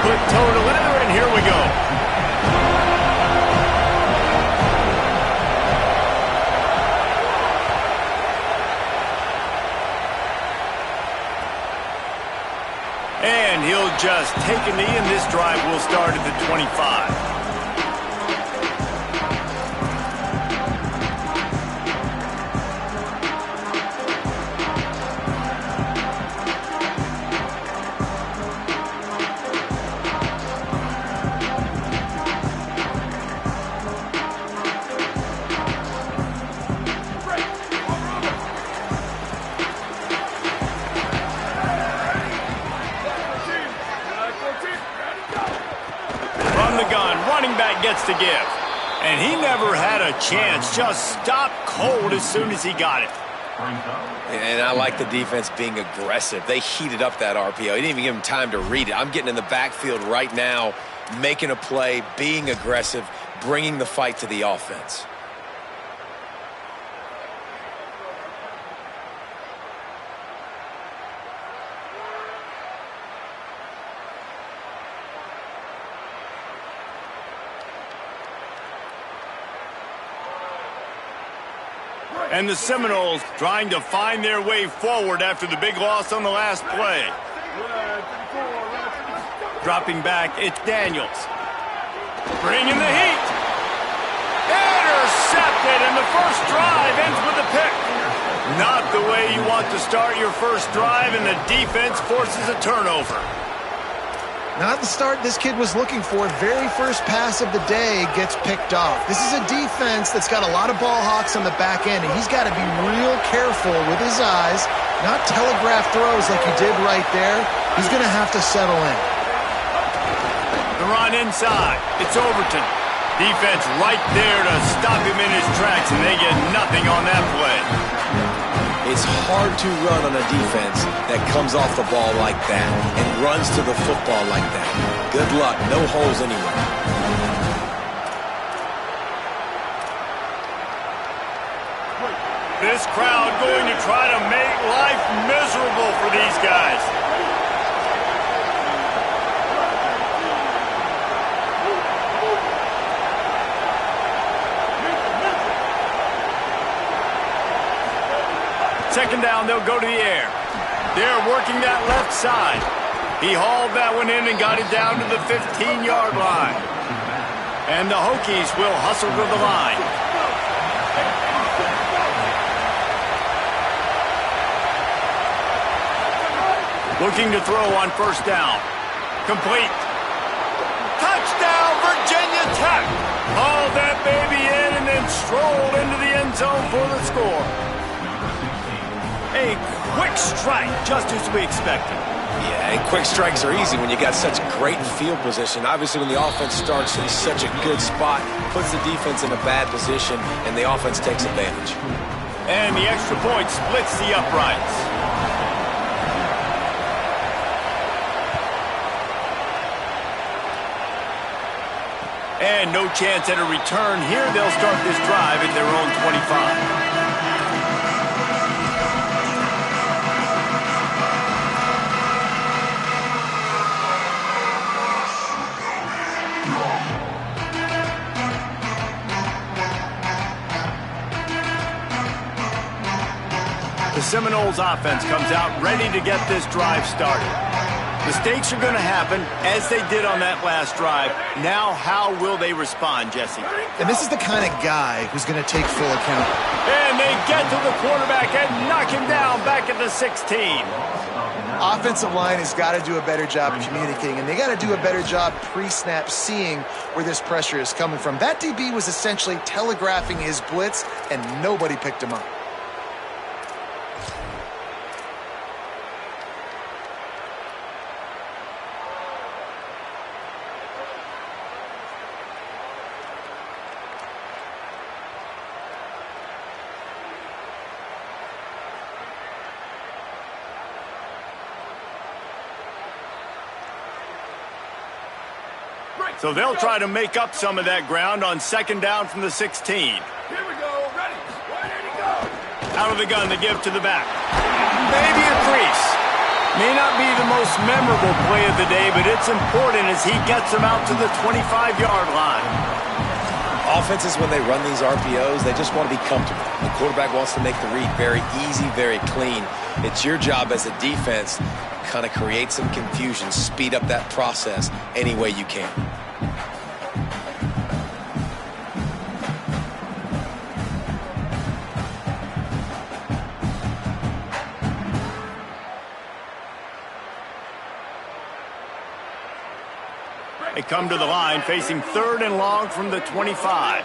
put toe to leather, and here we go. And he'll just take a knee, and this drive will start at the 25. Gets to give. And he never had a chance. Just stopped cold as soon as he got it. And I like the defense being aggressive. They heated up that RPO. He didn't even give him time to read it. I'm getting in the backfield right now, making a play, being aggressive, bringing the fight to the offense. And the Seminoles trying to find their way forward after the big loss on the last play. Dropping back, it's Daniels. Bringing the heat. Intercepted, and the first drive ends with a pick. Not the way you want to start your first drive, and the defense forces a turnover. Not the start this kid was looking for. Very first pass of the day gets picked off. This is a defense that's got a lot of ball hawks on the back end, and he's got to be real careful with his eyes, not telegraph throws like he did right there. He's going to have to settle in. The run inside. It's Overton. Defense right there to stop him in his tracks, and they get nothing on that play. It's hard to run on a defense that comes off the ball like that and runs to the football like that. Good luck. No holes anywhere. This crowd going to try to make life miserable for these guys. Second down, they'll go to the air. They're working that left side. He hauled that one in and got it down to the 15-yard line. And the Hokies will hustle to the line. Looking to throw on first down. Complete. Touchdown, Virginia Tech. Hauled that baby in and then strolled into the end zone for the score. A quick strike, just as we expected. Yeah, and quick strikes are easy when you got such great field position. Obviously, when the offense starts in such a good spot, puts the defense in a bad position, and the offense takes advantage. And the extra point splits the uprights. And no chance at a return here. They'll start this drive at their own 25. The Seminoles offense comes out ready to get this drive started. Mistakes are going to happen, as they did on that last drive. Now, how will they respond, Jesse? And this is the kind of guy who's going to take full account. And they get to the quarterback and knock him down back at the 16. Offensive line has got to do a better job of communicating, and they got to do a better job pre-snap seeing where this pressure is coming from. That DB was essentially telegraphing his blitz, and nobody picked him up. So they'll try to make up some of that ground on second down from the 16. Here we go. Ready. Ready to go. Out of the gun to give to the back. Maybe a crease. May not be the most memorable play of the day, but it's important as he gets them out to the 25-yard line. Offenses, when they run these RPOs, they just want to be comfortable. The quarterback wants to make the read very easy, very clean. It's your job as a defense to kind of create some confusion, speed up that process any way you can. They come to the line facing 3rd and long from the 25.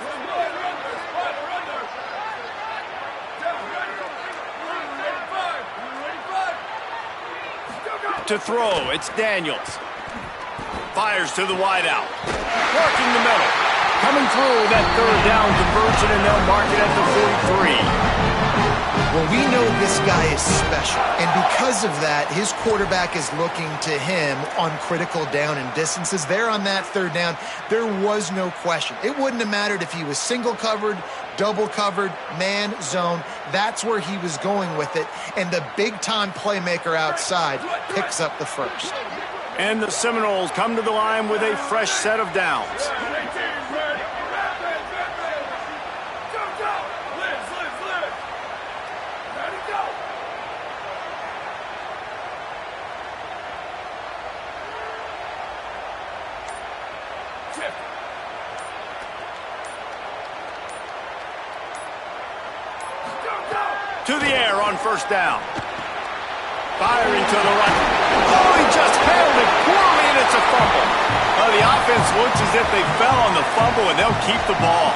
To throw, it's Daniels. Fires to the wideout. Working the middle. Coming through that 3rd down conversion, and they'll mark it at the 43. Well, we know this guy is special, and because of that, his quarterback is looking to him on critical down and distances. There on that 3rd down, there was no question. It wouldn't have mattered if he was single covered, double covered, man, zone. That's where he was going with it, and the big-time playmaker outside picks up the first. And the Seminoles come to the line with a fresh set of downs. To the air on 1st down. Firing to the right. Oh, he just handled it poorly, and it's a fumble. The offense looks as if they fell on the fumble, and they'll keep the ball.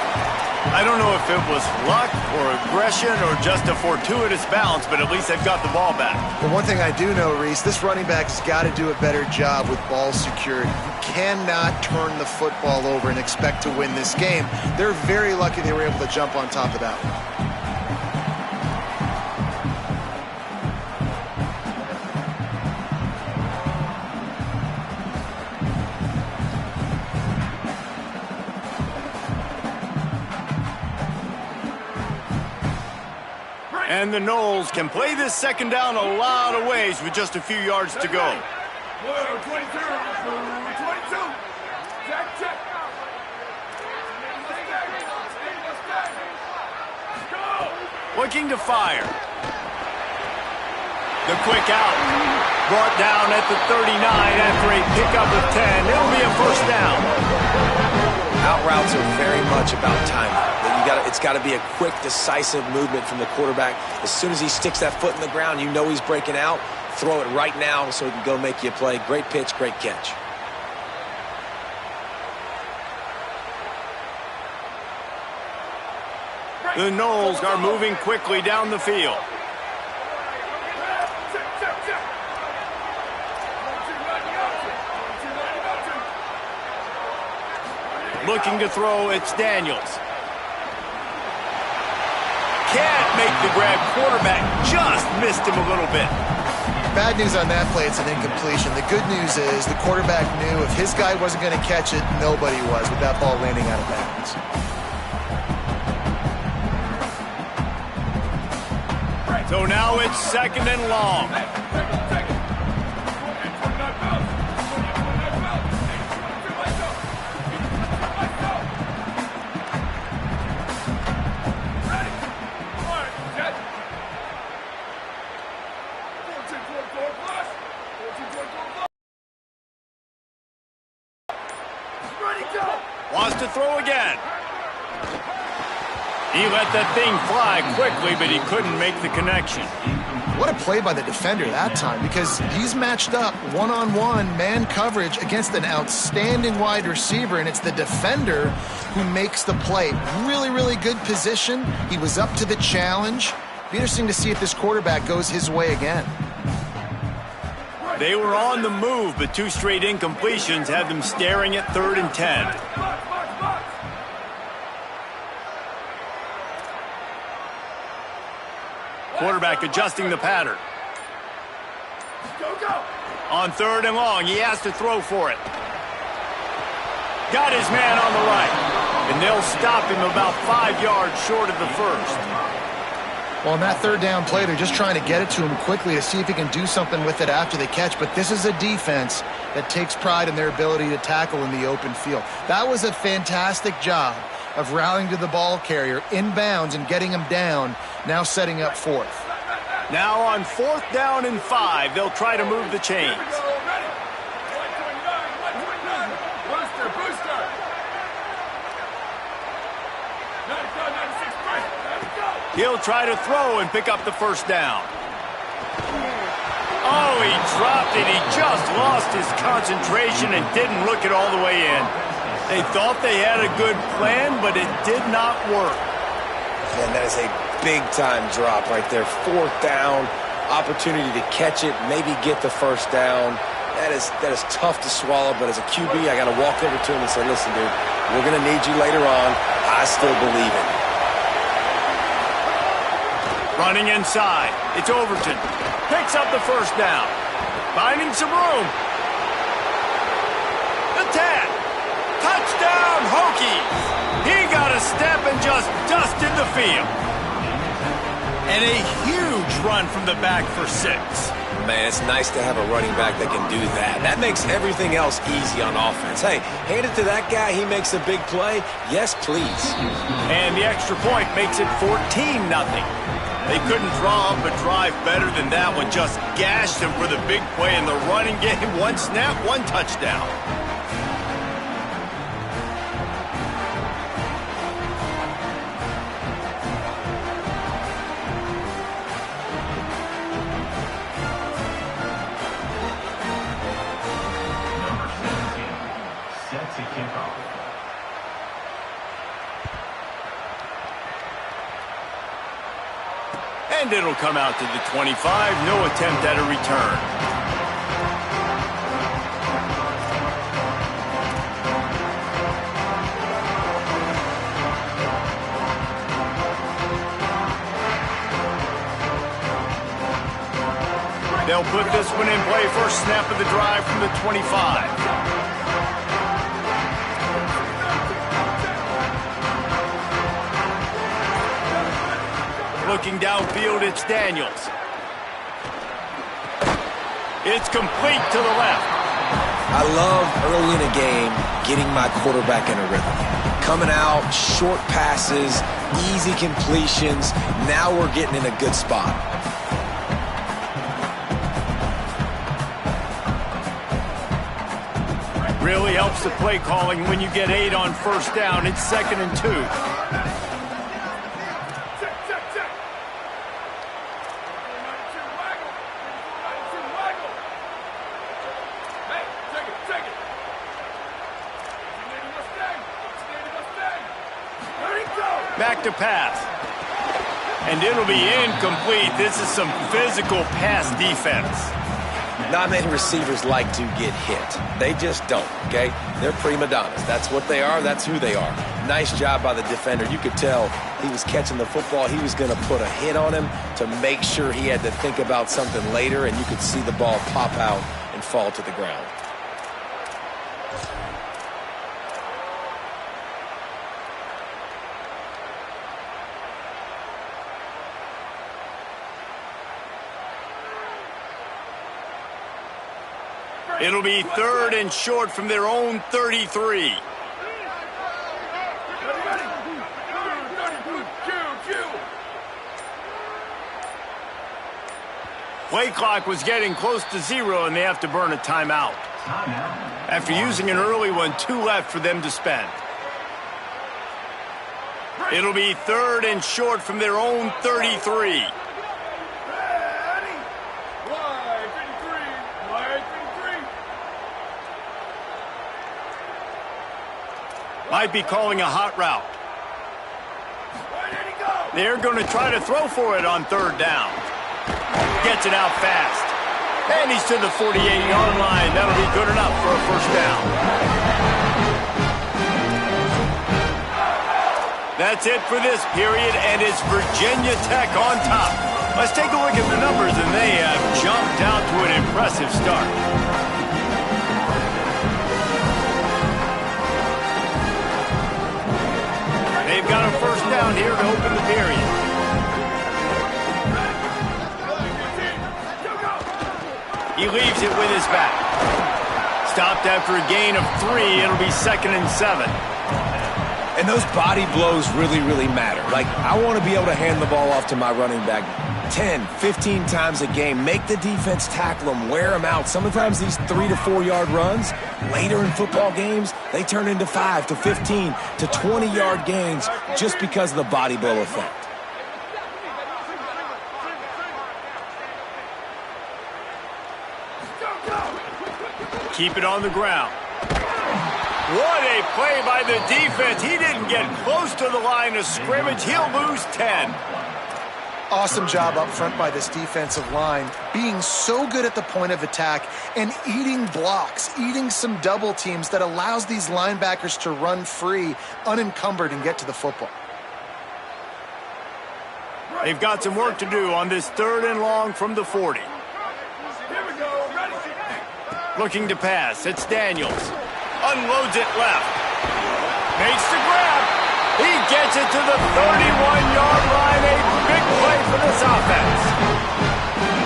I don't know if it was luck or aggression or just a fortuitous bounce, but at least they've got the ball back. But one thing I do know, Reese, this running back's got to do a better job with ball security. You cannot turn the football over and expect to win this game. They're very lucky they were able to jump on top of that one. And the Noles can play this 2nd down a lot of ways with just a few yards to go. Looking to fire. The quick out. Brought down at the 39 after a pickup of 10. It'll be a 1st down. Out routes are very much about timing. It's got to be a quick, decisive movement from the quarterback. As soon as he sticks that foot in the ground, you know he's breaking out. Throw it right now so he can go make you a play. Great pitch, great catch. The Noles are moving quickly down the field. Looking to throw, it's Daniels. Can't make the grab. Quarterback just missed him a little bit. Bad news on that play, it's an incompletion. The good news is the quarterback knew if his guy wasn't going to catch it, nobody was with that ball landing out of bounds. So now it's 2nd and long. Wants to throw again. He let that thing fly quickly, but he couldn't make the connection. What a play by the defender that time, because he's matched up one-on-one man coverage against an outstanding wide receiver, and it's the defender who makes the play. Really, really good position. He was up to the challenge. Be interesting to see if this quarterback goes his way again. They were on the move, but 2 straight incompletions had them staring at 3rd and 10. Quarterback adjusting the pattern. On 3rd and long, he has to throw for it. Got his man on the right, and they'll stop him about 5 yards short of the first. Well, on that third down play, they're just trying to get it to him quickly to see if he can do something with it after they catch. But this is a defense that takes pride in their ability to tackle in the open field. That was a fantastic job of rallying to the ball carrier inbounds and getting him down, now setting up fourth. Now on 4th down and 5, they'll try to move the chains. He'll try to throw and pick up the first down. Oh, he dropped it. He just lost his concentration and didn't look it all the way in. They thought they had a good plan, but it did not work. Man, that is a big-time drop right there. 4th down, opportunity to catch it, maybe get the first down. That is tough to swallow, but as a QB, I got to walk over to him and say, listen, dude, we're going to need you later on. I still believe it. Running inside. It's Overton. Picks up the first down. Finding some room. The tag. Touchdown, Hokies. He got a step and just dusted the field. And a huge run from the back for 6. Man, it's nice to have a running back that can do that. That makes everything else easy on offense. Hey, hand it to that guy. He makes a big play. Yes, please. And the extra point makes it 14-0. They couldn't draw up a drive better than that one. Just gashed him for the big play in the running game. 1 snap, 1 touchdown. And it'll come out to the 25. No attempt at a return. They'll put this one in play. First snap of the drive from the 25. Looking downfield, it's Daniels. It's complete to the left. I love early in a game getting my quarterback in a rhythm. Coming out, short passes, easy completions. Now we're getting in a good spot. Really helps the play calling when you get 8 on first down. It's 2nd and 2. Back to pass. And it'll be incomplete. This is some physical pass defense. Not many receivers like to get hit. They just don't, okay? They're prima donnas. That's what they are. That's who they are. Nice job by the defender. You could tell he was catching the football. He was going to put a hit on him to make sure he had to think about something later, and you could see the ball pop out and fall to the ground. It'll be 3rd and short from their own 33. Play clock was getting close to 0, and they have to burn a timeout. After using an early one, 2 left for them to spend. It'll be 3rd and short from their own 33. Might be calling a hot route. They're going to try to throw for it on 3rd down. Gets it out fast. And he's to the 48-yard line. That'll be good enough for a first down. That's it for this period, and it's Virginia Tech on top. Let's take a look at the numbers, and they have jumped out to an impressive start. They've got a first down here to open the period. receives it with his back. Stopped after a gain of 3. It'll be 2nd and 7. And those body blows really, really matter. Like, I want to be able to hand the ball off to my running back 10, 15 times a game. Make the defense tackle them, wear them out. Sometimes these 3 to 4 yard runs, later in football games, they turn into 5 to 15 to 20 yard gains just because of the body blow effect. Keep it on the ground. What a play by the defense. He didn't get close to the line of scrimmage. He'll lose 10. Awesome job up front by this defensive line, being so good at the point of attack and eating blocks, eating some double teams that allows these linebackers to run free, unencumbered, and get to the football. They've got some work to do on this 3rd and long from the 40. Looking to pass. It's Daniels. Unloads it left. Makes the grab. He gets it to the 31-yard line. A big play for this offense.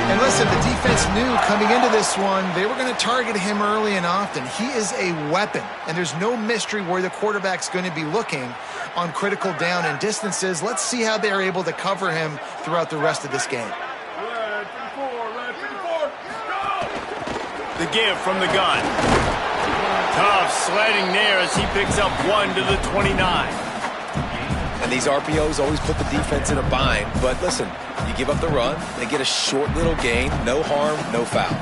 And listen, the defense knew coming into this one, they were going to target him early and often. He is a weapon, and there's no mystery where the quarterback's going to be looking on critical down and distances. Let's see how they're able to cover him throughout the rest of this game. The give from the gun. Tough sledding there as he picks up 1 to the 29. And these RPOs always put the defense in a bind. But listen, you give up the run, they get a short little gain, no harm, no foul.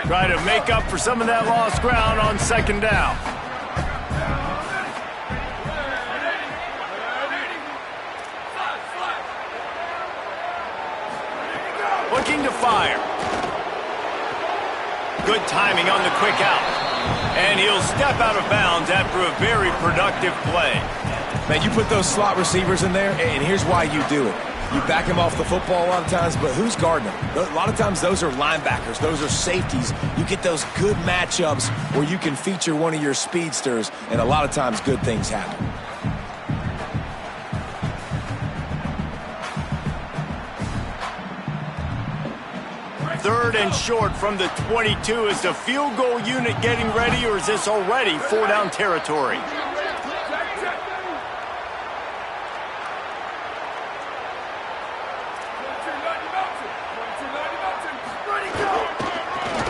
Try to make up for some of that lost ground on 2nd down. Looking to fire. Good timing on the quick out. And he'll step out of bounds after a very productive play. Man, you put those slot receivers in there, and here's why you do it. You back him off the football a lot of times, but who's guarding him? A lot of times those are linebackers. Those are safeties. You get those good matchups where you can feature one of your speedsters, and a lot of times good things happen. Third and short from the 22. Is the field goal unit getting ready, or is this already 4-down territory?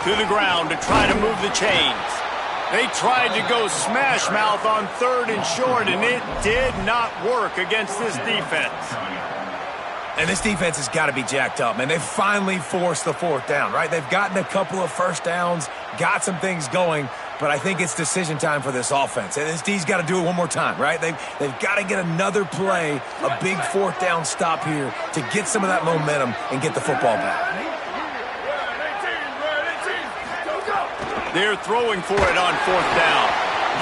To the ground to try to move the chains. They tried to go smash mouth on 3rd and short, and it did not work against this defense. And this defense has got to be jacked up, man. They've finally forced the 4th down, right? They've gotten a couple of first downs, got some things going, but I think it's decision time for this offense. And this D's got to do it one more time, right? They've got to get another play, a big 4th down stop here to get some of that momentum and get the football back. They're throwing for it on 4th down.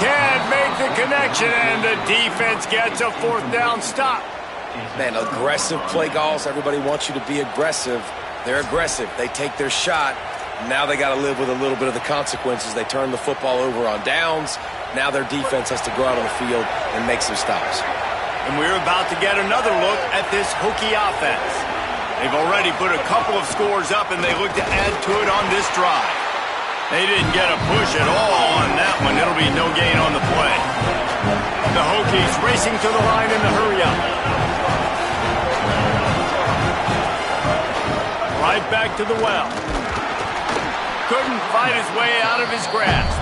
Can't make the connection, and the defense gets a 4th down stop. Man, aggressive play calls. Everybody wants you to be aggressive. They're aggressive. They take their shot. Now they got to live with a little bit of the consequences. They turn the football over on downs. Now their defense has to go out on the field and make some stops. And we're about to get another look at this Hokie offense. They've already put a couple of scores up, and they look to add to it on this drive. They didn't get a push at all on that one. It'll be no gain on the play. The Hokies racing to the line in the hurry-up. Right back to the well. Couldn't fight his way out of his grasp.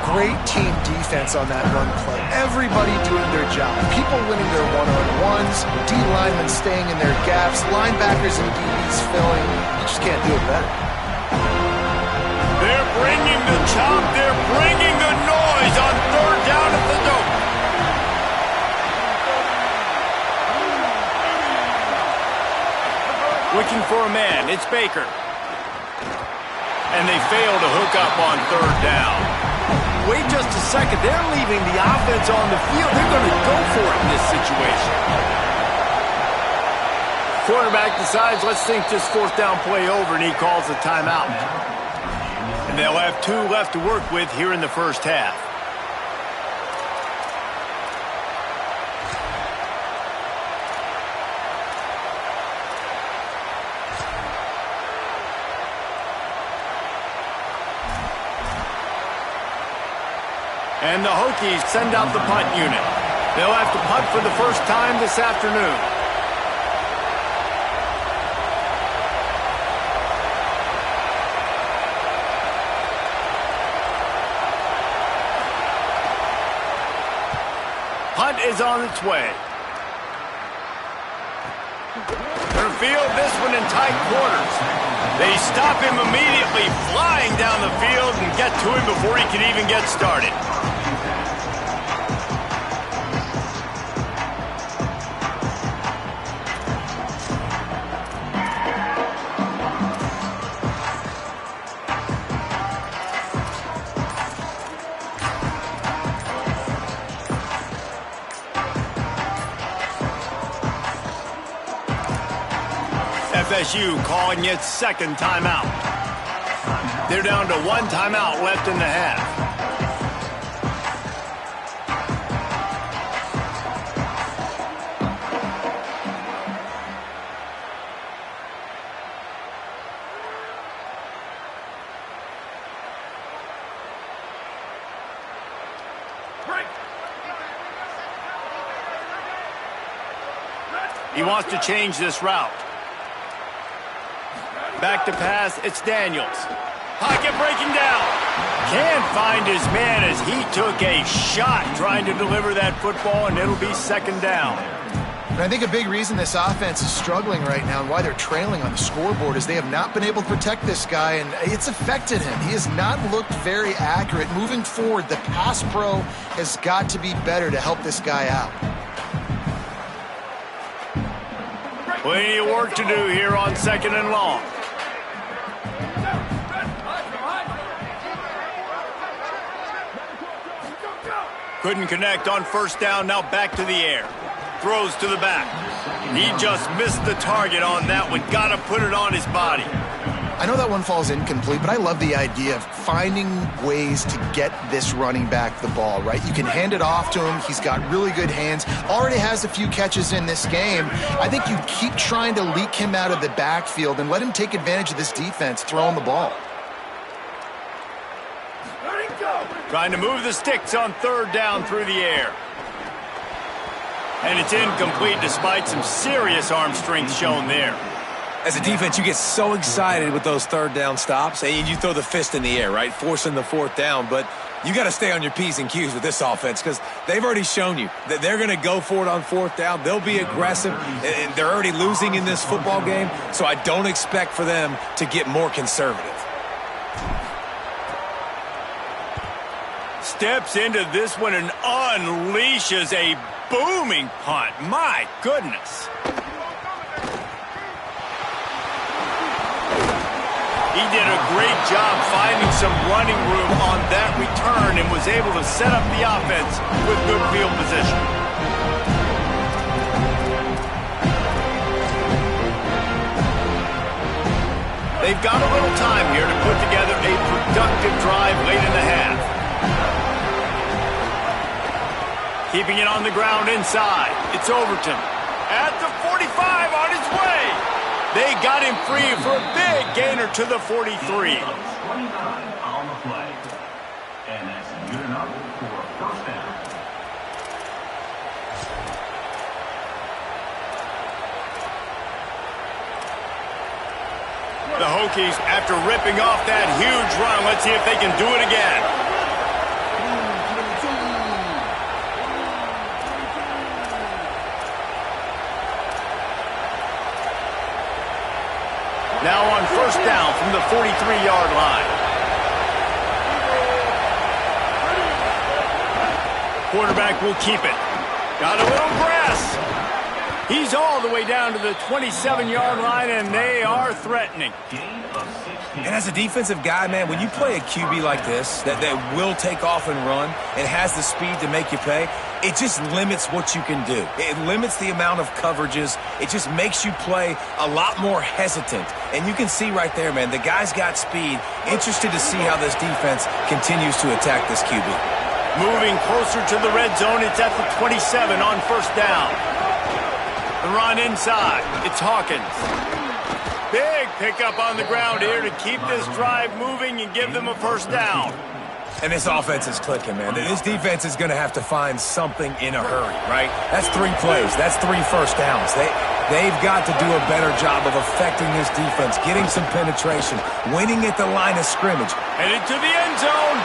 Great team defense on that run play. Everybody doing their job. People winning their one-on-ones, D linemen staying in their gaps, linebackers and DBs filling. You just can't do it better. They're bringing the chop. They're bringing the noise on 3rd down at the dope. Looking for a man. It's Baker. And they fail to hook up on 3rd down. Wait just a second. They're leaving the offense on the field. They're going to go for it in this situation. Quarterback decides, let's think this 4th down play over, and he calls the timeout. And they'll have 2 left to work with here in the first half. And the Hokies send out the punt unit. They'll have to punt for the first time this afternoon. Punt is on its way. They'll field this one in tight quarters. They stop him immediately, flying down the field and get to him before he can even get started. FSU calling its second timeout. They're down to one timeout left in the half. He wants to change this route. Back to pass, it's Daniels. Pocket breaking down. Can't find his man as he took a shot trying to deliver that football, and it'll be second down. And I think a big reason this offense is struggling right now and why they're trailing on the scoreboard is they have not been able to protect this guy, and it's affected him. He has not looked very accurate. Moving forward, the pass pro has got to be better to help this guy out. Plenty of work to do here on second and long. Couldn't connect on first down, now back to the air. Throws to the back. He just missed the target on that one. Got to put it on his body. I know that one falls incomplete, but I love the idea of finding ways to get this running back the ball, right? You can hand it off to him. He's got really good hands. Already has a few catches in this game. I think you keep trying to leak him out of the backfield and let him take advantage of this defense throwing the ball. Trying to move the sticks on third down through the air. And it's incomplete despite some serious arm strength shown there. As a defense, you get so excited with those third down stops, and you throw the fist in the air, right, forcing the fourth down. But you got to stay on your P's and Q's with this offense because they've already shown you that they're going to go for it on fourth down. They'll be aggressive, and they're already losing in this football game, so I don't expect for them to get more conservative. Steps into this one and unleashes a booming punt. My goodness. He did a great job finding some running room on that return and was able to set up the offense with good field position. They've got a little time here to put together a productive drive late in the half. Keeping it on the ground inside. It's Overton. At the 45 on his way. They got him free for a big gainer to the 43. 29 on the play. And that's good enough for a first down. The Hokies, after ripping off that huge run, let's see if they can do it again. Now on first down from the 43-yard line. Quarterback will keep it. Got a little grass. He's all the way down to the 27-yard line, and they are threatening. And as a defensive guy, man, when you play a QB like this that will take off and run and has the speed to make you pay, it just limits what you can do. It limits the amount of coverages. It just makes you play a lot more hesitant. And you can see right there, man, the guy's got speed. Interested to see how this defense continues to attack this QB. Moving closer to the red zone, it's at the 27 on first down. The run inside, it's Hawkins. Big pickup on the ground here to keep this drive moving and give them a first down. And this offense is clicking, man. This defense is going to have to find something in a hurry, right? That's 3 plays. That's 3 first downs. They've got to do a better job of affecting this defense, getting some penetration, winning at the line of scrimmage. Headed to the end zone.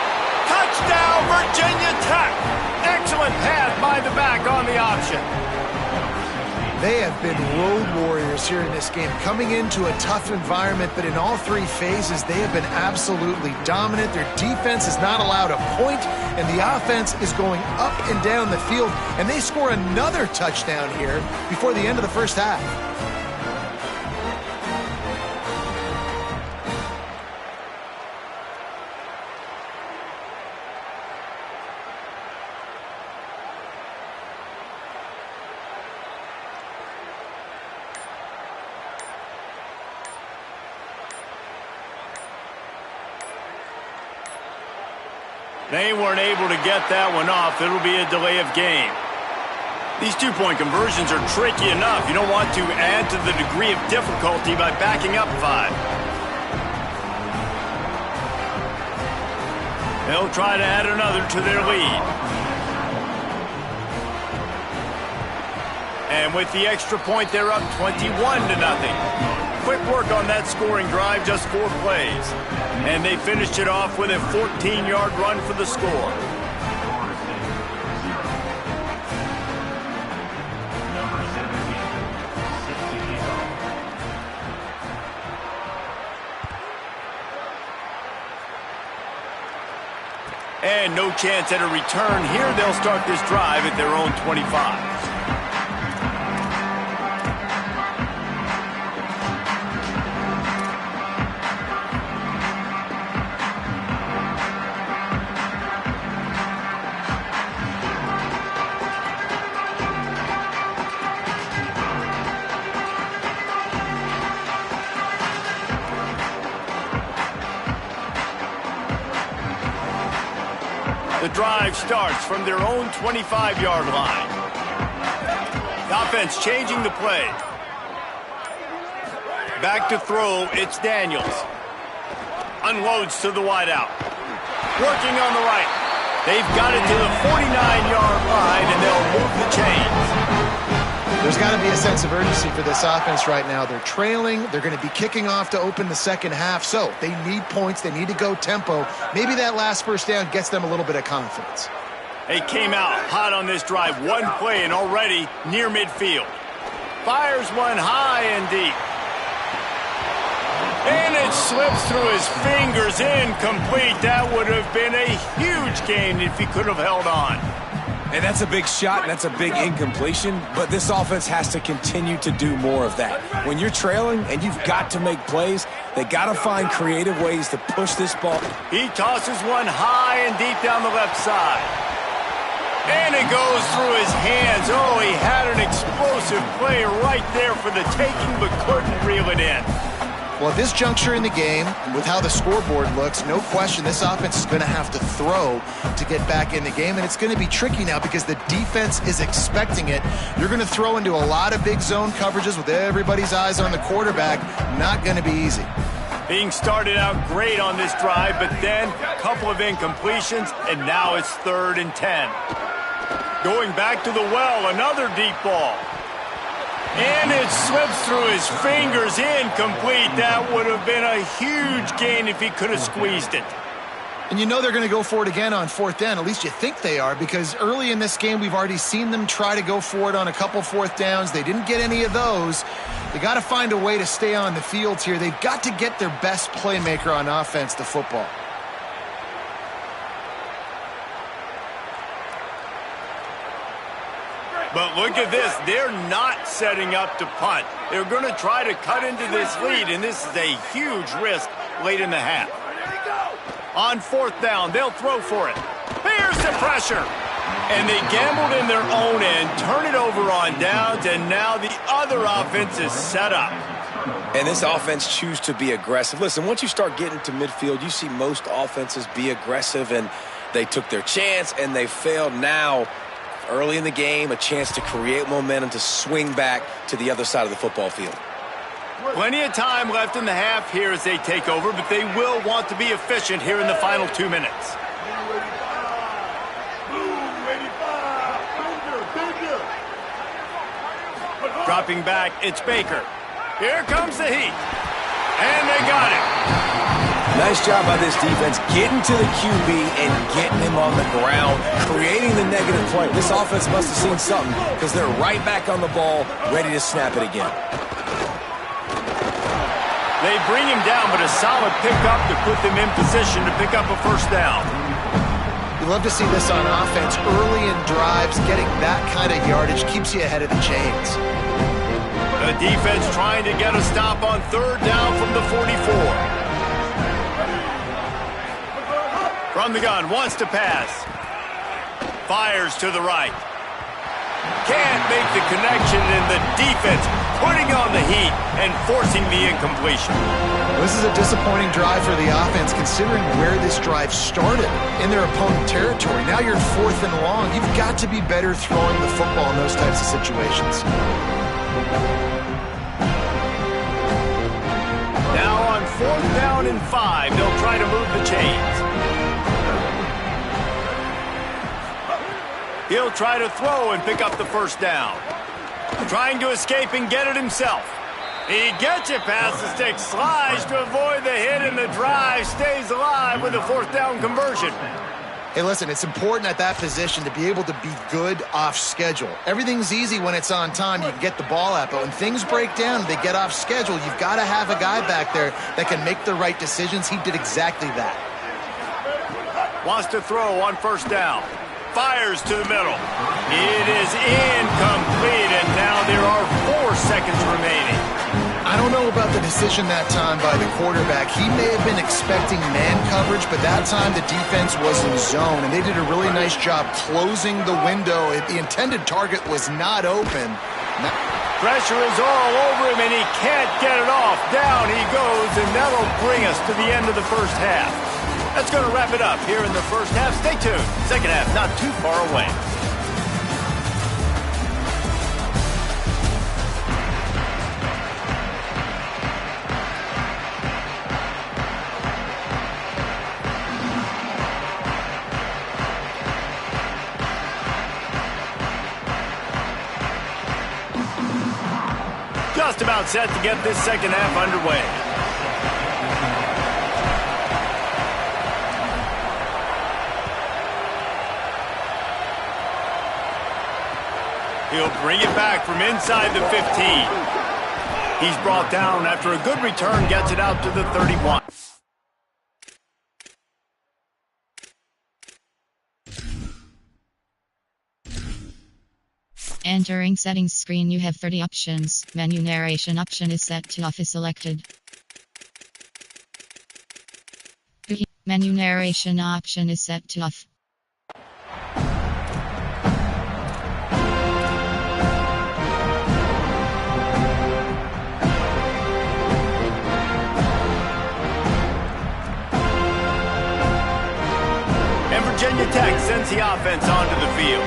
Touchdown, Virginia Tech. Excellent pass by the back on the option. They have been road warriors here in this game, coming into a tough environment, but in all 3 phases, they have been absolutely dominant. Their defense is not allowed a point, and the offense is going up and down the field, and they score another touchdown here before the end of the first half. They weren't able to get that one off. It'll be a delay of game. These 2-point conversions are tricky enough. You don't want to add to the degree of difficulty by backing up 5. They'll try to add another to their lead. And with the extra point, they're up 21-0. Quick work on that scoring drive, just 4 plays. And they finished it off with a 14-yard run for the score. And no chance at a return here. They'll start this drive at their own 25. The drive starts from their own 25-yard line. The offense changing the play. Back to throw, it's Daniels. Unloads to the wideout. Working on the right. They've got it to the 49-yard line, and they'll move the chains. There's got to be a sense of urgency for this offense right now. They're trailing. They're going to be kicking off to open the second half. So they need points. They need to go tempo. Maybe that last first down gets them a little bit of confidence. They came out hot on this drive. 1 play and already near midfield. Fires one high and deep. And it slips through his fingers, incomplete. That would have been a huge gain if he could have held on. And that's a big shot, and that's a big incompletion, but this offense has to continue to do more of that. When you're trailing and you've got to make plays, they got to find creative ways to push this ball. He tosses one high and deep down the left side. And it goes through his hands. Oh, he had an explosive play right there for the taking, but couldn't reel it in. Well, at this juncture in the game, with how the scoreboard looks, no question this offense is going to have to throw to get back in the game, and it's going to be tricky now because the defense is expecting it. You're going to throw into a lot of big zone coverages with everybody's eyes on the quarterback. Not going to be easy. Being started out great on this drive, but then a couple of incompletions, and now it's 3rd and 10. Going back to the well, another deep ball. And it slips through his fingers, incomplete. That would have been a huge gain if he could have squeezed it. And you know they're going to go for it again on 4th down. At least you think they are, because early in this game we've already seen them try to go for it on a couple 4th downs. They didn't get any of those. They got to find a way to stay on the field here. They've got to get their best playmaker on offense to football. But look at this. They're not setting up to punt. They're going to try to cut into this lead, and this is a huge risk late in the half. On 4th down, they'll throw for it. Here's the pressure. And they gambled in their own end, turn it over on downs, and now the other offense is set up. And this offense choose to be aggressive. Listen, once you start getting to midfield, you see most offenses be aggressive, and they took their chance, and they failed. Now, early in the game, a chance to create momentum to swing back to the other side of the football field. Plenty of time left in the half here as they take over, but they will want to be efficient here in the final 2 minutes. Dropping back, it's Baker. Here comes the heat. And they got it. Nice job by this defense getting to the QB and getting him on the ground, creating the negative play. This offense must have seen something because they're right back on the ball, ready to snap it again. They bring him down, but a solid pickup to put them in position to pick up a first down. You love to see this on offense. Early in drives, getting that kind of yardage keeps you ahead of the chains. The defense trying to get a stop on third down from the 44. From the gun, wants to pass. Fires to the right. Can't make the connection, and the defense putting on the heat and forcing the incompletion. This is a disappointing drive for the offense considering where this drive started, in their opponent territory. Now you're 4th and long. You've got to be better throwing the football in those types of situations. Now on 4th down and 5, they'll try to move the chains. He'll try to throw and pick up the first down. Trying to escape and get it himself. He gets it past the stick, slides to avoid the hit, and the drive stays alive with a 4th down conversion. Hey, listen, it's important at that position to be able to be good off schedule. Everything's easy when it's on time. You can get the ball out, but when things break down, they get off schedule. You've got to have a guy back there that can make the right decisions. He did exactly that. Wants to throw on first down. Fires to the middle. It is incomplete, and now there are 4 seconds remaining. I don't know about the decision that time by the quarterback. He may have been expecting man coverage, but that time the defense was in zone, and they did a really nice job closing the window. The intended target was not open. Pressure is all over him, and he can't get it off. Down he goes, and that'll bring us to the end of the first half. That's going to wrap it up here in the first half. Stay tuned. Second half not too far away. Just about set to get this second half underway. He'll bring it back from inside the 15. He's brought down after a good return, gets it out to the 31. Entering settings screen, you have 30 options. Menu narration option is set to off is selected. Menu narration option is set to off. Virginia Tech sends the offense onto the field.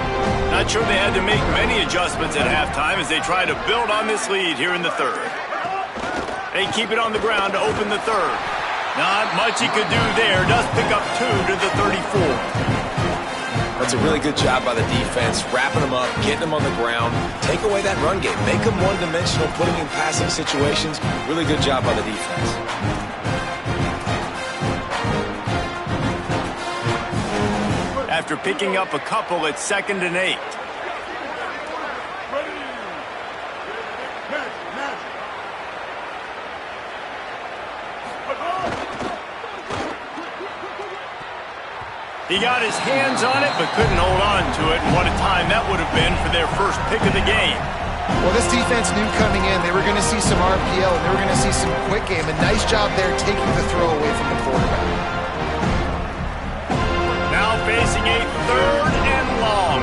Not sure they had to make many adjustments at halftime as they try to build on this lead here in the third. They keep it on the ground to open the third. Not much he could do there. Does pick up 2 to the 34. That's a really good job by the defense, wrapping them up, getting them on the ground, take away that run game, make them one-dimensional, put them in passing situations. Really good job by the defense. After picking up a couple at 2nd and 8. He got his hands on it, but couldn't hold on to it. And what a time that would have been for their first pick of the game. Well, this defense knew coming in they were going to see some RPO, and they were going to see some quick game. A nice job there taking the throw away from the quarterback. Now facing a 3rd and long.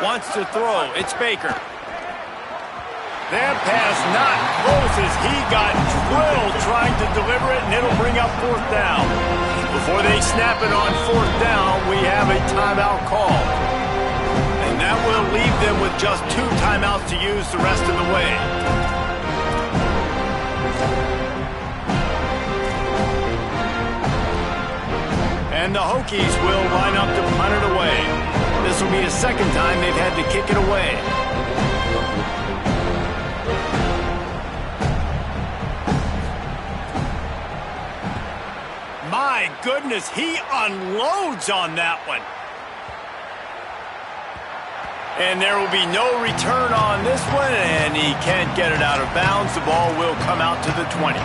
Wants to throw. It's Baker. That pass not close as he got drilled trying to deliver it, and it'll bring up 4th down. Before they snap it on 4th down, we have a timeout call. And that will leave them with just 2 timeouts to use the rest of the way. And the Hokies will line up to punt it away. This will be the second time they've had to kick it away. My goodness, he unloads on that one. And there will be no return on this one, and he can't get it out of bounds. The ball will come out to the 20.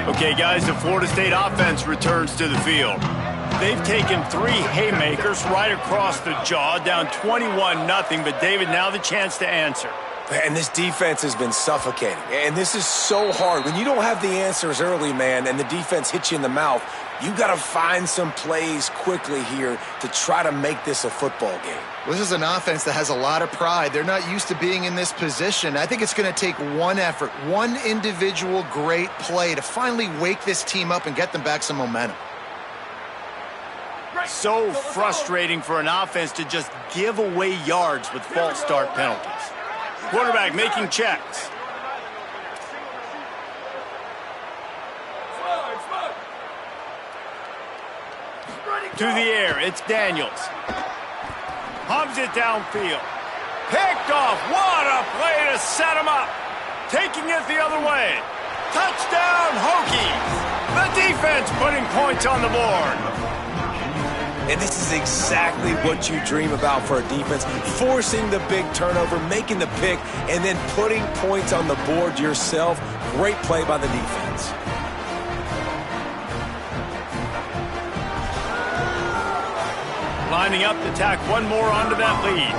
Okay, guys, the Florida State offense returns to the field. They've taken 3 haymakers right across the jaw, down 21-0, but David, now the chance to answer. And this defense has been suffocating. And this is so hard. When you don't have the answers early, man, and the defense hits you in the mouth, you got to find some plays quickly here to try to make this a football game. This is an offense that has a lot of pride. They're not used to being in this position. I think it's going to take one effort, one individual great play to finally wake this team up and get them back some momentum. So frustrating for an offense to just give away yards with false start penalties. Quarterback making checks. To the air, it's Daniels. Hums it downfield. Picked off. What a play to set him up. Taking it the other way. Touchdown, Hokies. The defense putting points on the board. And this is exactly what you dream about for a defense. Forcing the big turnover, making the pick, and then putting points on the board yourself. Great play by the defense. Lining up to tack one more onto that lead.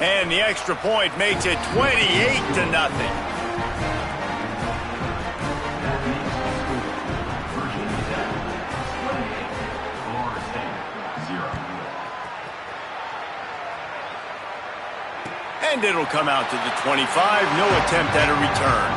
And the extra point makes it 28-0. And it'll come out to the 25. No attempt at a return.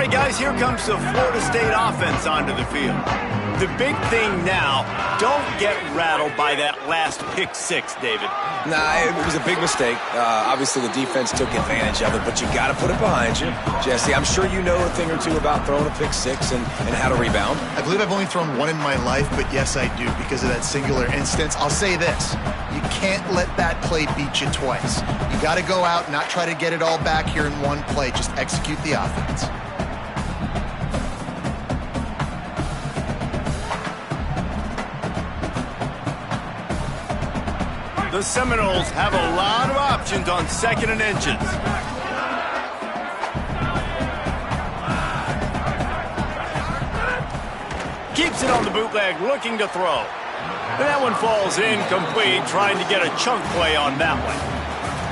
Guys, here comes the Florida State offense onto the field. The big thing now, don't get rattled by that last pick 6, David. Nah, it was a big mistake. Obviously, the defense took advantage of it, but you got to put it behind you. Jesse, I'm sure you know a thing or two about throwing a pick 6 and how to rebound. I believe I've only thrown one in my life, but yes, I do because of that singular instance. I'll say this. You can't let that play beat you twice. You got to go out and not try to get it all back here in one play. Just execute the offense. The Seminoles have a lot of options on 2nd and inches. Keeps it on the bootleg, looking to throw. And that one falls incomplete, trying to get a chunk play on that one.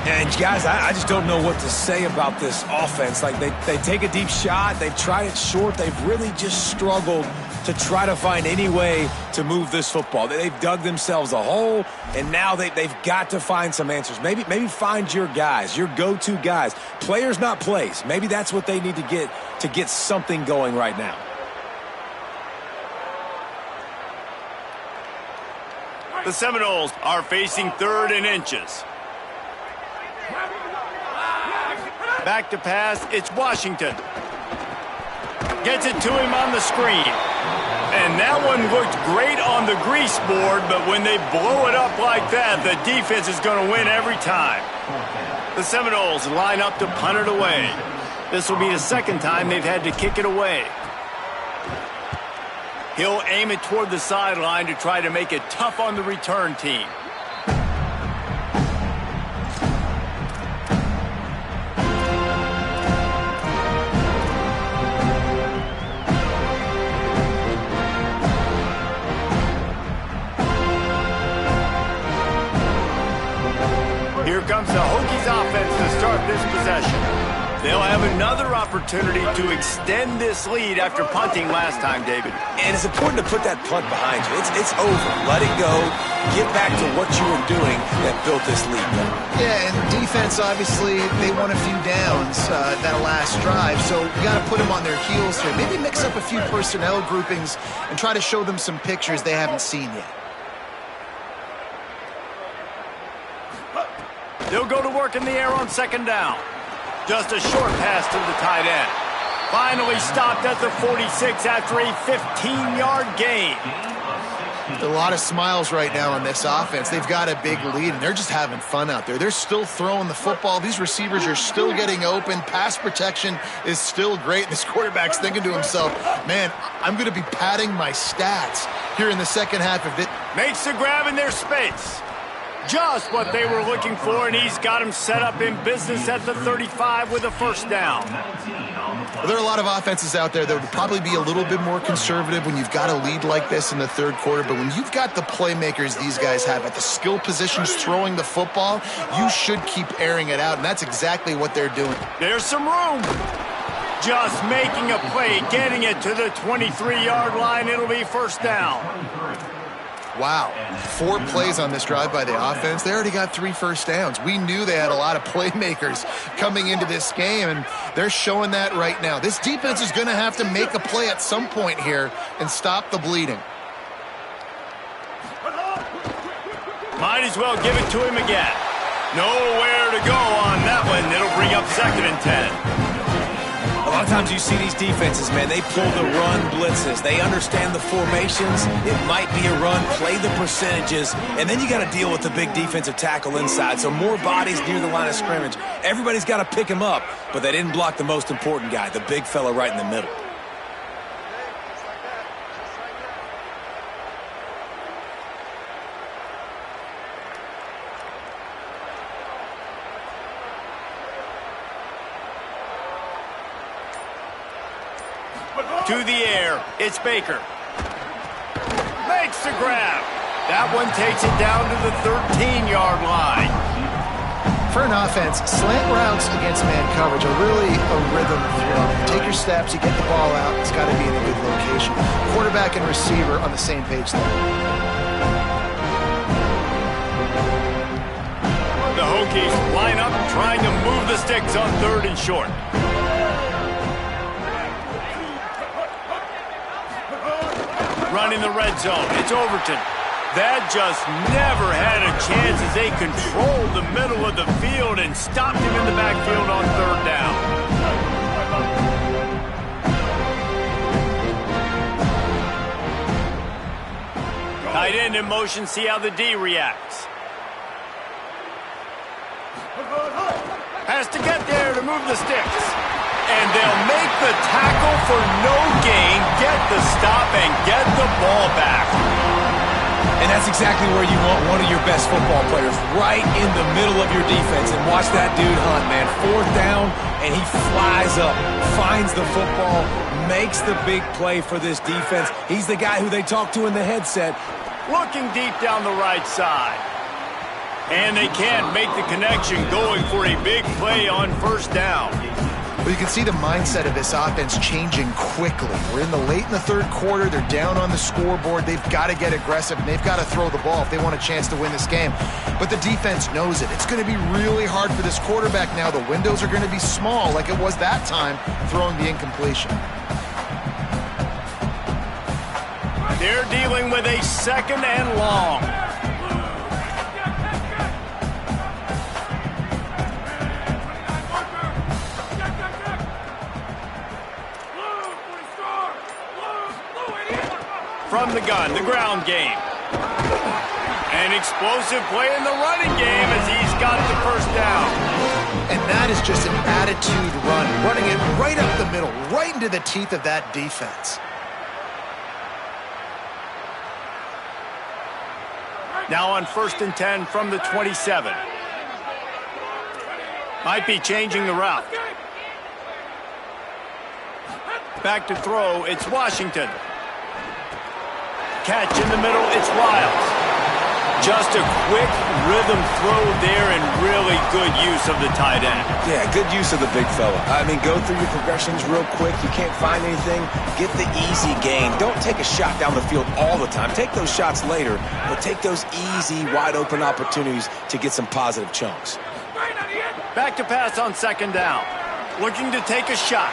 And, guys, I just don't know what to say about this offense. Like, they take a deep shot. They've tried it short. They've really just struggled to try to find any way to move this football. They've dug themselves a hole, and now they've got to find some answers. Maybe find your guys, your go-to guys. Players, not plays. Maybe that's what they need to get something going right now. The Seminoles are facing 3rd and inches. Back to pass, it's Washington. Gets it to him on the screen. And that one looked great on the grease board, but when they blow it up like that, the defense is going to win every time. The Seminoles line up to punt it away. This will be the second time they've had to kick it away. He'll aim it toward the sideline to try to make it tough on the return team. Here comes the Hokies offense to start this possession. They'll have another opportunity to extend this lead after punting last time, David. And it's important to put that punt behind you. It's over. Let it go. Get back to what you were doing that built this lead. Yeah, and defense, obviously, they won a few downs that last drive, so you got to put them on their heels here. Maybe mix up a few personnel groupings and try to show them some pictures they haven't seen yet. They'll go to work in the air on 2nd down. Just a short pass to the tight end. Finally stopped at the 46 after a 15-yard gain. A lot of smiles right now on this offense. They've got a big lead, and they're just having fun out there. They're still throwing the football. These receivers are still getting open. Pass protection is still great. This quarterback's thinking to himself, man, I'm going to be padding my stats here in the second half of it. Makes the grab in their space. Just what they were looking for, and he's got him set up in business at the 35 with a 1st down. Well, there are a lot of offenses out there that would probably be a little bit more conservative when you've got a lead like this in the 3rd quarter, but when you've got the playmakers these guys have at the skill positions throwing the football, you should keep airing it out, and that's exactly what they're doing. There's some room. Just making a play, getting it to the 23-yard line. It'll be 1st down. Wow, 4 plays on this drive by the offense. They already got 3 first downs. We knew they had a lot of playmakers coming into this game, and they're showing that right now. This defense is going to have to make a play at some point here and stop the bleeding. Might as well give it to him again. Nowhere to go on that one. It'll bring up 2nd and 10. A lot of times you see these defenses, man, they pull the run blitzes. They understand the formations. It might be a run, play the percentages, and then you got to deal with the big defensive tackle inside. So more bodies near the line of scrimmage. Everybody's got to pick him up, but they didn't block the most important guy, the big fella right in the middle. To the air, it's Baker. Makes the grab. That one takes it down to the 13-yard line. For an offense, slant routes against man coverage are really a rhythm throw. You take your steps, you get the ball out, it's got to be in a good location. Quarterback and receiver on the same page there. The Hokies line up trying to move the sticks on 3rd and short. Running the red zone. It's Overton. That just never had a chance as they controlled the middle of the field and stopped him in the backfield on 3rd down. Tight end in motion. See how the D reacts. Has to get there to move the sticks. And they'll make the tackle for no gain, get the stop, and get the ball back. And that's exactly where you want one of your best football players, right in the middle of your defense. And watch that dude hunt, man. 4th down, and he flies up, finds the football, makes the big play for this defense. He's the guy who they talk to in the headset. Looking deep down the right side. And they can't make the connection, going for a big play on 1st down. Well, you can see the mindset of this offense changing quickly. We're in the late in the 3rd quarter. They're down on the scoreboard. They've got to get aggressive, and they've got to throw the ball if they want a chance to win this game. But the defense knows it. It's going to be really hard for this quarterback now. The windows are going to be small like it was that time throwing the incompletion. They're dealing with a 2nd and long. From the gun, the ground game. An explosive play in the running game as he's got the first down. And that is just an attitude run, running it right up the middle, right into the teeth of that defense. Now on 1st and 10 from the 27. Might be changing the route. Back to throw, it's Washington. Catch in the middle, it's Wiles. Just a quick rhythm throw there and really good use of the tight end. Yeah, good use of the big fella. I mean, go through your progressions real quick. You can't find anything, get the easy gain. Don't take a shot down the field all the time. Take those shots later, but take those easy, wide-open opportunities to get some positive chunks. Back to pass on 2nd down. Looking to take a shot.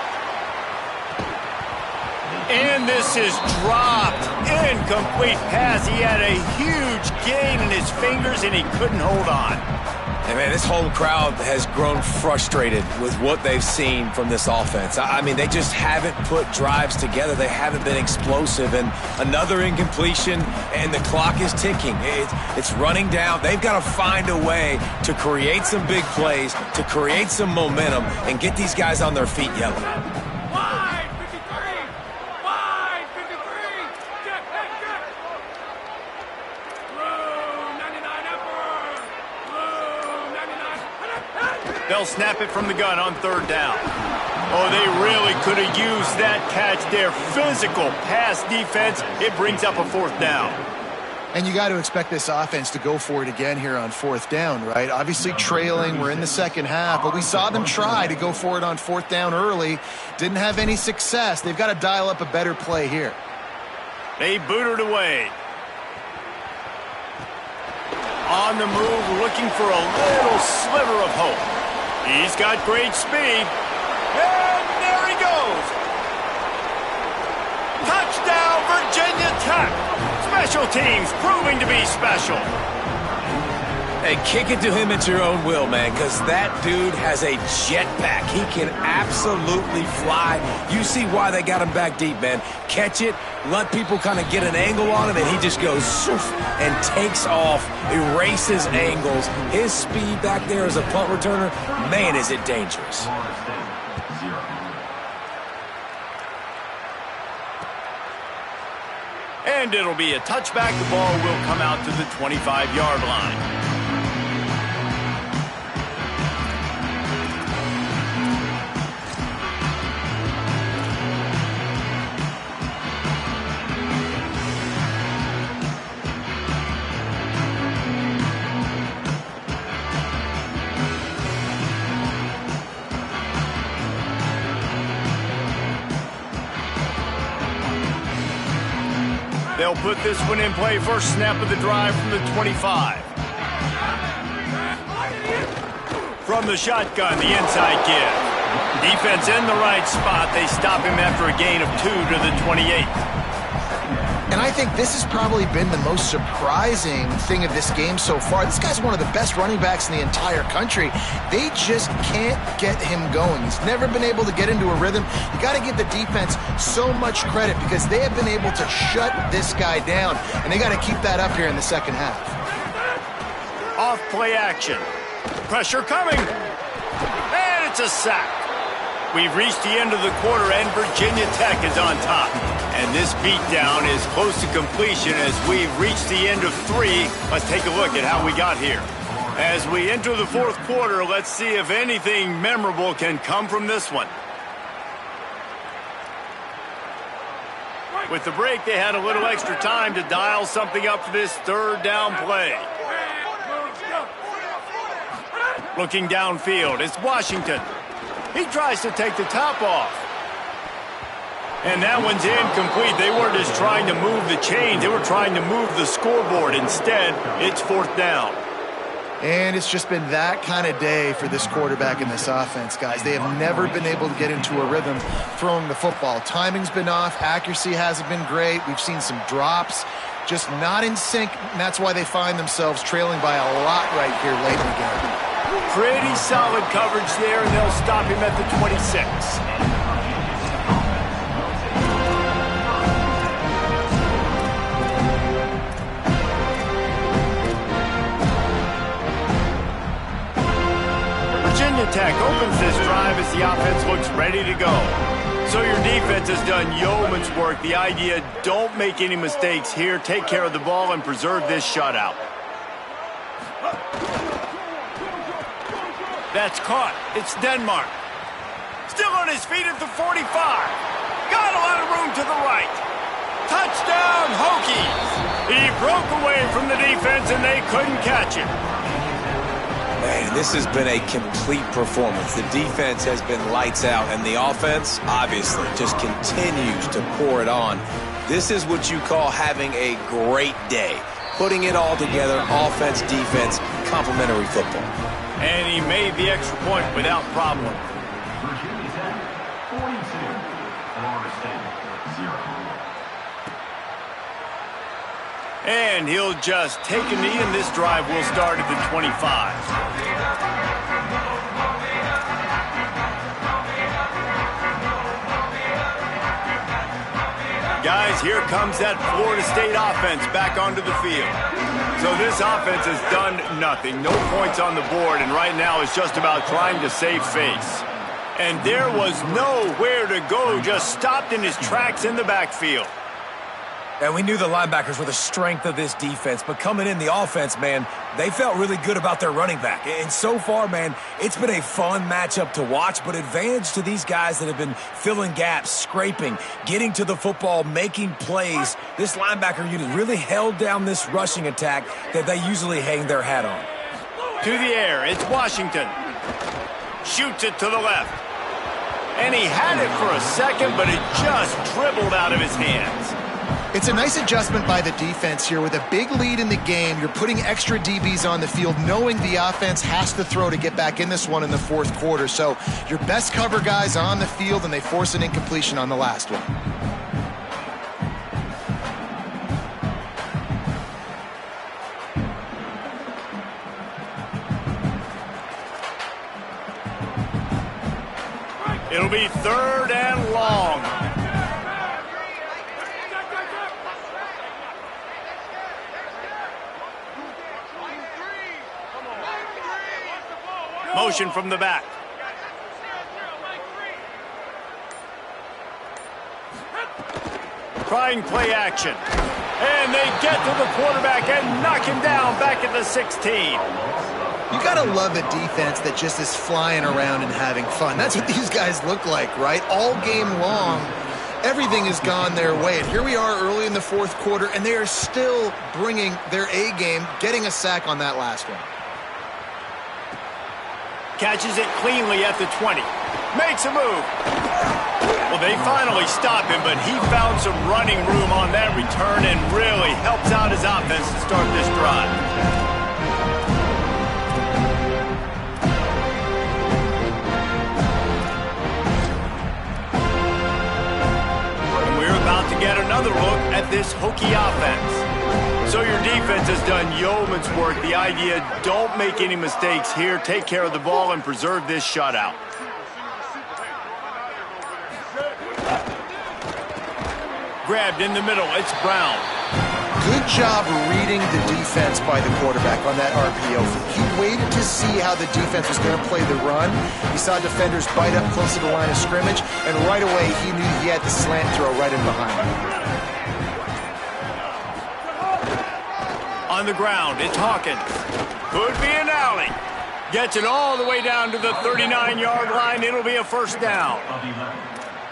And this is dropped. Incomplete pass. He had a huge gain in his fingers, and he couldn't hold on. And, man, this whole crowd has grown frustrated with what they've seen from this offense. I mean, they just haven't put drives together. They haven't been explosive. And another incompletion, and the clock is ticking. It's running down. They've got to find a way to create some big plays, to create some momentum, and get these guys on their feet yelling. They'll snap it from the gun on 3rd down. Oh, they really could have used that catch there. Physical pass defense. It brings up a 4th down. And you got to expect this offense to go for it again here on 4th down, right? Obviously trailing, we're in the 2nd half, but we saw them try to go for it on 4th down early. Didn't have any success. They've got to dial up a better play here. They boot it away. On the move, looking for a little sliver of hope. He's got great speed. And there he goes. Touchdown, Virginia Tech. Special teams proving to be special. Hey, kick it to him at your own will, man, because that dude has a jetpack. He can absolutely fly. You see why they got him back deep, man. Catch it, let people kind of get an angle on it, and he just goes soof and takes off, erases angles. His speed back there as a punt returner, man, is it dangerous. And it'll be a touchback. The ball will come out to the 25-yard line. They'll put this one in play. First snap of the drive from the 25. From the shotgun, the inside give. Defense in the right spot. They stop him after a gain of 2 to the 28. And I think this has probably been the most surprising thing of this game so far. This guy's one of the best running backs in the entire country. They just can't get him going. He's never been able to get into a rhythm. You got to give the defense so much credit because they have been able to shut this guy down, and they got to keep that up here in the 2nd half. Off play action. Pressure coming. And it's a sack. We've reached the end of the quarter, and Virginia Tech is on top. And this beatdown is close to completion as we've reached the end of 3. Let's take a look at how we got here. As we enter the 4th quarter, let's see if anything memorable can come from this one. With the break, they had a little extra time to dial something up for this 3rd down play. Looking downfield, it's Washington. He tries to take the top off. And that one's incomplete. They weren't just trying to move the chains. They were trying to move the scoreboard. Instead, it's 4th down. And it's just been that kind of day for this quarterback in this offense, guys. They have never been able to get into a rhythm throwing the football. Timing's been off. Accuracy hasn't been great. We've seen some drops. Just not in sync, and that's why they find themselves trailing by a lot right here late in the game. Pretty solid coverage there, and they'll stop him at the 26. drive as the offense looks ready to go. So your defense has done yeoman's work. The idea, don't make any mistakes here. Take care of the ball and preserve this shutout. That's caught. It's Denmark. Still on his feet at the 45. Got a lot of room to the right. Touchdown, Hokies. He broke away from the defense and they couldn't catch him. Man, this has been a complete performance. The defense has been lights out, and the offense, obviously, just continues to pour it on. This is what you call having a great day. Putting it all together, offense, defense, complementary football. And he made the extra point without problem. Virginia Tech, 42. Florida State, 0. And he'll just take a knee, and this drive will start at the 25. Guys, here comes that Florida State offense back onto the field. So this offense has done nothing. No points on the board, and right now it's just about trying to save face. And there was nowhere to go, just stopped in his tracks in the backfield. And we knew the linebackers were the strength of this defense, but coming in the offense, man, they felt really good about their running back. And so far, man, it's been a fun matchup to watch, but advantage to these guys that have been filling gaps, scraping, getting to the football, making plays. This linebacker unit really held down this rushing attack that they usually hang their hat on. To the air, it's Washington. Shoots it to the left. And he had it for a second, but it just dribbled out of his hands. It's a nice adjustment by the defense here. With a big lead in the game, you're putting extra DBs on the field, knowing the offense has to throw to get back in this one in the fourth quarter. So your best cover guys on the field, and they force an incompletion on the last one. It'll be 3rd and long. Motion from the back. Trying play action. And they get to the quarterback and knock him down back at the 16. You got to love a defense that just is flying around and having fun. That's what these guys look like, right? All game long, everything has gone their way. And here we are early in the fourth quarter, and they are still bringing their A game, getting a sack on that last one. Catches it cleanly at the 20. Makes a move. Well, they finally stop him, but he found some running room on that return and really helps out his offense to start this drive. And we're about to get another look at this Hokie offense. So your defense has done yeoman's work. The idea, don't make any mistakes here. Take care of the ball and preserve this shutout. Grabbed in the middle. It's Brown. Good job reading the defense by the quarterback on that RPO. He waited to see how the defense was going to play the run. He saw defenders bite up close to the line of scrimmage, and right away he knew he had the slant throw right in behind him. On the ground, it's Hawkins. Could be an alley. Gets it all the way down to the 39-yard line. It'll be a first down.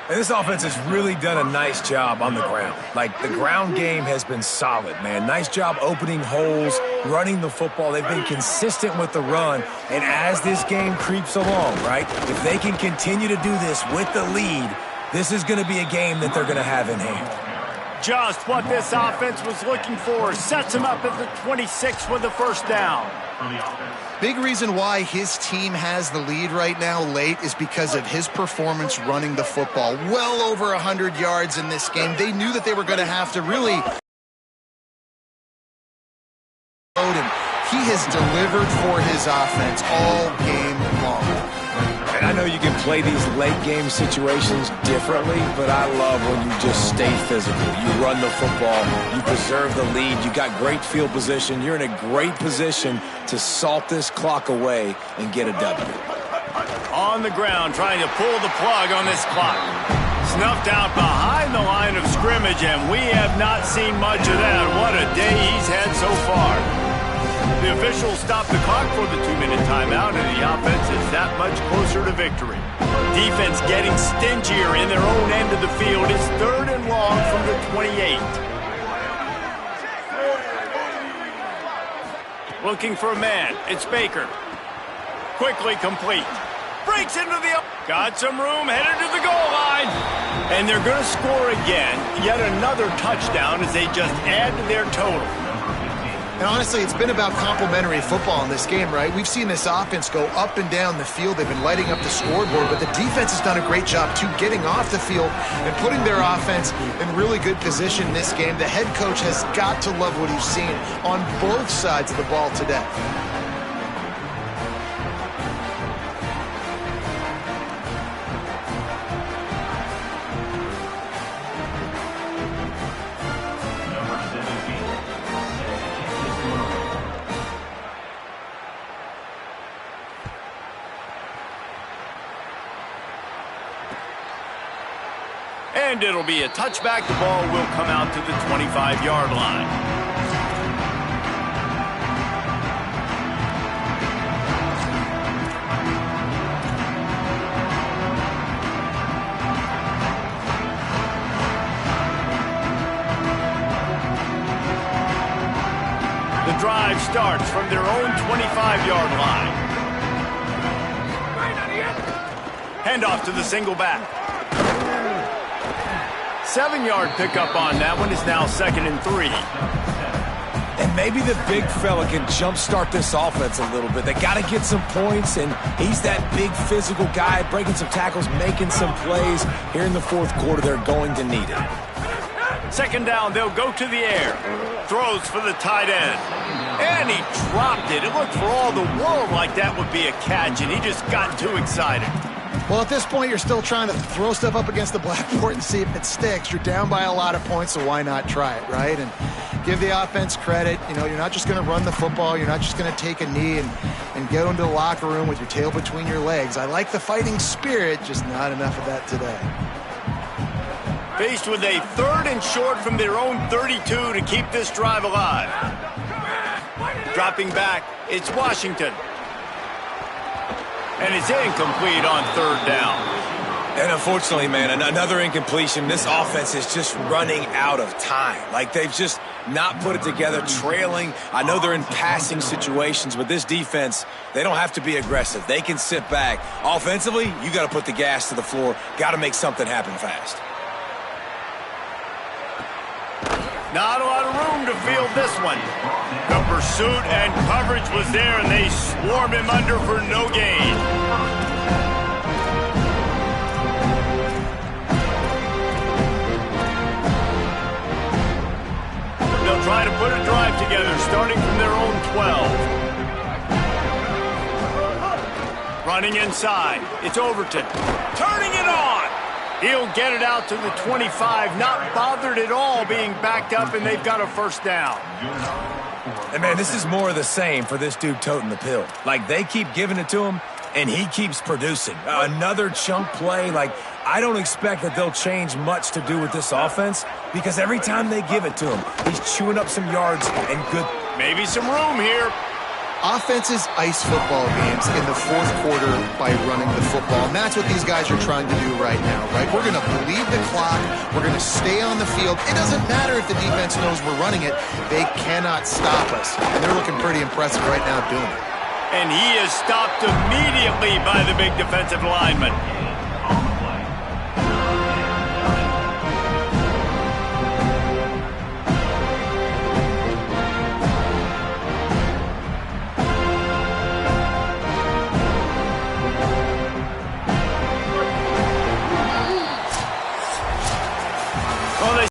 And this offense has really done a nice job on the ground. Like, the ground game has been solid, man. Nice job opening holes, running the football. They've been consistent with the run. And as this game creeps along, right, if they can continue to do this with the lead, this is going to be a game that they're going to have in hand. Just what this offense was looking for. Sets him up at the 26 with the first down. Big reason why his team has the lead right now late is because of his performance running the football. Well over 100 yards in this game. They knew that they were going to have to really... He has delivered for his offense all game long. And I know you can play these late game situations differently, but I love when you just stay physical. You run the football, you preserve the lead, you got great field position, you're in a great position to salt this clock away and get a W. On the ground, trying to pull the plug on this clock. Snuffed out behind the line of scrimmage, and we have not seen much of that. What a day he's had so far. The officials stopped the clock for the 2-minute timeout, and the offense is that much closer to victory. Defense getting stingier in their own end of the field. It's 3rd and long from the 28. Looking for a man. It's Baker. Quickly complete. Breaks into the... Got some room, headed to the goal line. And they're going to score again. Yet another touchdown as they just add to their total. And honestly, it's been about complementary football in this game, right? We've seen this offense go up and down the field. They've been lighting up the scoreboard, but the defense has done a great job, too, getting off the field and putting their offense in really good position in this game. The head coach has got to love what he's seen on both sides of the ball today. And it'll be a touchback. The ball will come out to the 25-yard line. The drive starts from their own 25-yard line. Handoff to the single back. 7-yard pickup on that one. Is now 2nd and 3. And maybe the big fella can jumpstart this offense a little bit. They got to get some points, and he's that big physical guy, breaking some tackles, making some plays. Here in the 4th quarter, they're going to need it. 2nd down, they'll go to the air. Throws for the tight end. And he dropped it. It looked for all the world like that would be a catch, and he just got too excited. Well, at this point, you're still trying to throw stuff up against the blackboard and see if it sticks. You're down by a lot of points, so why not try it, right? And give the offense credit. You know, you're not just going to run the football. You're not just going to take a knee and go into the locker room with your tail between your legs. I like the fighting spirit, just not enough of that today. Faced with a 3rd and short from their own 32 to keep this drive alive. Dropping back, it's Washington. And it's incomplete on 3rd down. And unfortunately, man, another incompletion. This offense is just running out of time. Like, they've just not put it together, trailing. I know they're in passing situations, but this defense, they don't have to be aggressive. They can sit back. Offensively, you got to put the gas to the floor. Got to make something happen fast. Not a lot of room to field this one. The pursuit and coverage was there, and they swarm him under for no gain. They'll try to put a drive together, starting from their own 12. Running inside. It's Overton. Turning it on. He'll get it out to the 25, not bothered at all being backed up, and they've got a 1st down. And, man, this is more of the same for this dude toting the pill. Like, they keep giving it to him, and he keeps producing. Another chunk play. Like, I don't expect that they'll change much to do with this offense because every time they give it to him, he's chewing up some yards and good. Maybe some room here. Offenses ice football games in the 4th quarter by running the football, and that's what these guys are trying to do right now, right? We're going to bleed the clock. We're going to stay on the field. It doesn't matter if the defense knows we're running it. They cannot stop us, and they're looking pretty impressive right now doing it. And he is stopped immediately by the big defensive lineman.